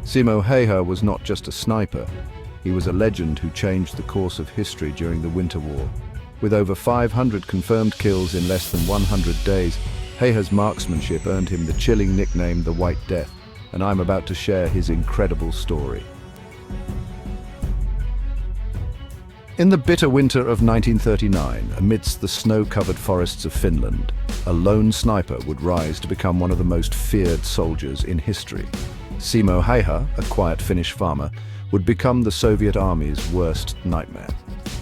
SIMO HÄYHÄ was not just a sniper, he was a legend who changed the course of history during the Winter War. With over 500 confirmed kills in less than 100 days, HÄYHÄ's marksmanship earned him the chilling nickname the White Death, and I'm about to share his incredible story. In the bitter winter of 1939, amidst the snow-covered forests of Finland, a lone sniper would rise to become one of the most feared soldiers in history. SIMO HÄYHÄ, a quiet Finnish farmer, would become the Soviet Army's worst nightmare.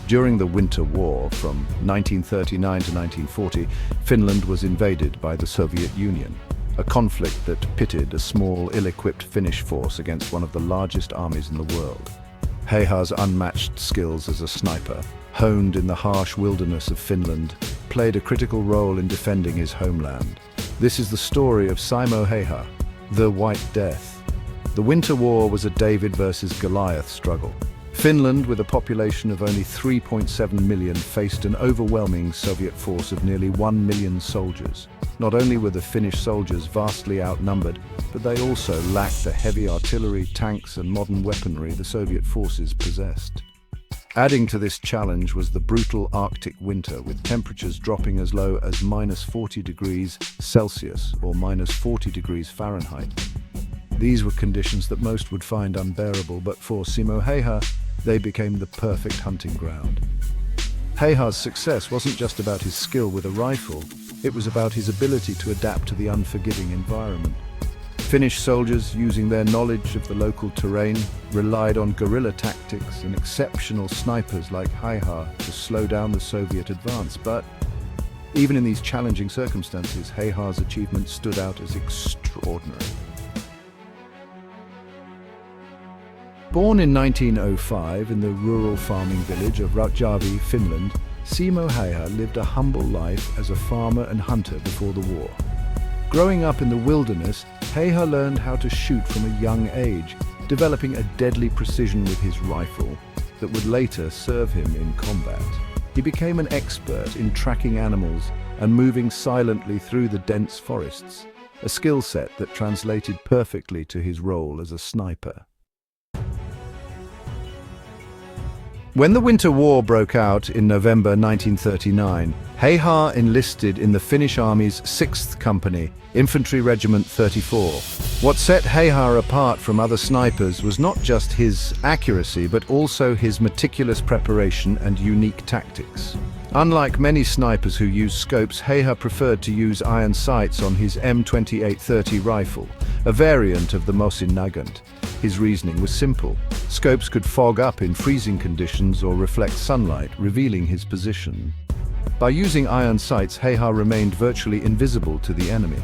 During the Winter War, from 1939 to 1940, Finland was invaded by the Soviet Union, a conflict that pitted a small, ill-equipped Finnish force against one of the largest armies in the world. HÄYHÄ's unmatched skills as a sniper, honed in the harsh wilderness of Finland, played a critical role in defending his homeland. This is the story of SIMO HÄYHÄ, the White Death. The Winter War was a David versus Goliath struggle. Finland, with a population of only 3.7 million, faced an overwhelming Soviet force of nearly 1 million soldiers. Not only were the Finnish soldiers vastly outnumbered, but they also lacked the heavy artillery, tanks, and modern weaponry the Soviet forces possessed. Adding to this challenge was the brutal Arctic winter, with temperatures dropping as low as -40 degrees Celsius or -40 degrees Fahrenheit. These were conditions that most would find unbearable, but for SIMO HÄYHÄ, they became the perfect hunting ground. HÄYHÄ's success wasn't just about his skill with a rifle, it was about his ability to adapt to the unforgiving environment. Finnish soldiers, using their knowledge of the local terrain, relied on guerrilla tactics and exceptional snipers like HÄYHÄ to slow down the Soviet advance. But even in these challenging circumstances, HÄYHÄ's achievement stood out as extraordinary. Born in 1905 in the rural farming village of Rautjärvi, Finland, SIMO HÄYHÄ lived a humble life as a farmer and hunter before the war. Growing up in the wilderness, HÄYHÄ learned how to shoot from a young age, developing a deadly precision with his rifle that would later serve him in combat. He became an expert in tracking animals and moving silently through the dense forests, a skill set that translated perfectly to his role as a sniper. When the Winter War broke out in November 1939, HÄYHÄ enlisted in the Finnish Army's 6th Company, Infantry Regiment 34. What set HÄYHÄ apart from other snipers was not just his accuracy, but also his meticulous preparation and unique tactics. Unlike many snipers who use scopes, HÄYHÄ preferred to use iron sights on his M2830 rifle, a variant of the Mosin Nagant. His reasoning was simple. Scopes could fog up in freezing conditions or reflect sunlight, revealing his position. By using iron sights, HÄYHÄ remained virtually invisible to the enemy.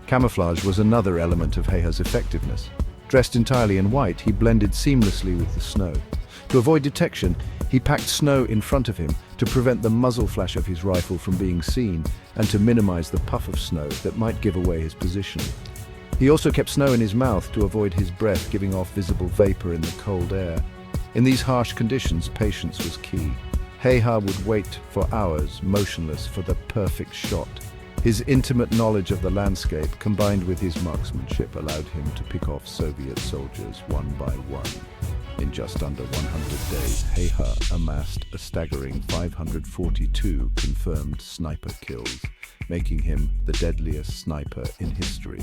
Camouflage was another element of HÄYHÄ's effectiveness. Dressed entirely in white, he blended seamlessly with the snow. To avoid detection, he packed snow in front of him to prevent the muzzle flash of his rifle from being seen and to minimize the puff of snow that might give away his position. He also kept snow in his mouth to avoid his breath giving off visible vapor in the cold air. In these harsh conditions, patience was key. HÄYHÄ would wait for hours, motionless, for the perfect shot. His intimate knowledge of the landscape, combined with his marksmanship, allowed him to pick off Soviet soldiers one by one. In just under 100 days, HÄYHÄ amassed a staggering 542 confirmed sniper kills, making him the deadliest sniper in history.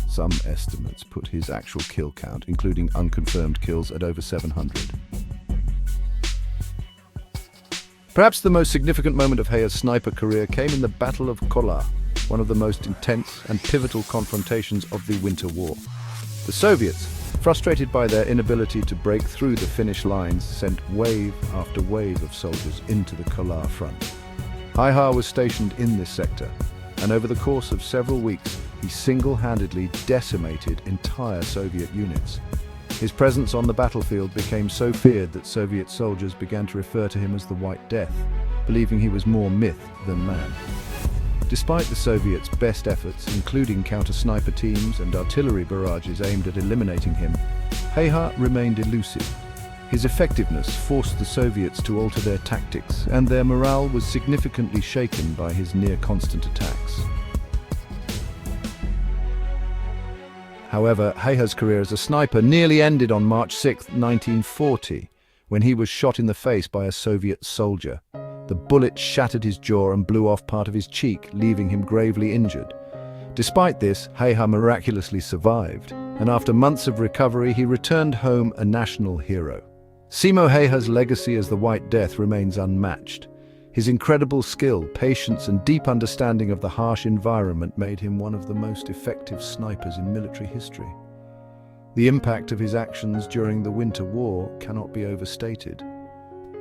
Some estimates put his actual kill count, including unconfirmed kills, at over 700. Perhaps the most significant moment of HÄYHÄ's sniper career came in the Battle of Kollaa, one of the most intense and pivotal confrontations of the Winter War. The Soviets, frustrated by their inability to break through the Finnish lines, sent wave after wave of soldiers into the Kollaa front. HÄYHÄ was stationed in this sector, and over the course of several weeks, he single-handedly decimated entire Soviet units. His presence on the battlefield became so feared that Soviet soldiers began to refer to him as the White Death, believing he was more myth than man. Despite the Soviets' best efforts, including counter-sniper teams and artillery barrages aimed at eliminating him, HÄYHÄ remained elusive. His effectiveness forced the Soviets to alter their tactics, and their morale was significantly shaken by his near-constant attacks. However, HÄYHÄ's career as a sniper nearly ended on March 6, 1940, when he was shot in the face by a Soviet soldier. The bullet shattered his jaw and blew off part of his cheek, leaving him gravely injured. Despite this, HÄYHÄ miraculously survived, and after months of recovery, he returned home a national hero. SIMO HÄYHÄ's legacy as the White Death remains unmatched. His incredible skill, patience, and deep understanding of the harsh environment made him one of the most effective snipers in military history. The impact of his actions during the Winter War cannot be overstated.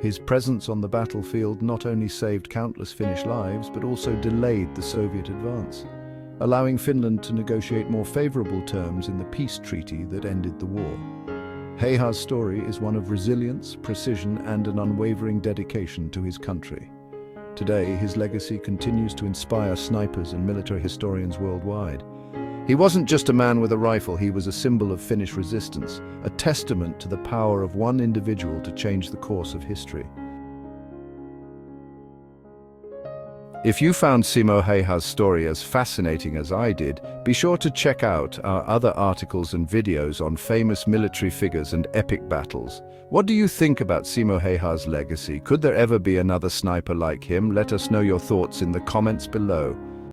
His presence on the battlefield not only saved countless Finnish lives, but also delayed the Soviet advance, allowing Finland to negotiate more favorable terms in the peace treaty that ended the war. HÄYHÄ's story is one of resilience, precision, and an unwavering dedication to his country. Today, his legacy continues to inspire snipers and military historians worldwide. He wasn't just a man with a rifle, he was a symbol of Finnish resistance, a testament to the power of one individual to change the course of history. If you found SIMO HÄYHÄ's story as fascinating as I did, be sure to check out our other articles and videos on famous military figures and epic battles. What do you think about SIMO HÄYHÄ's legacy? Could there ever be another sniper like him? Let us know your thoughts in the comments below.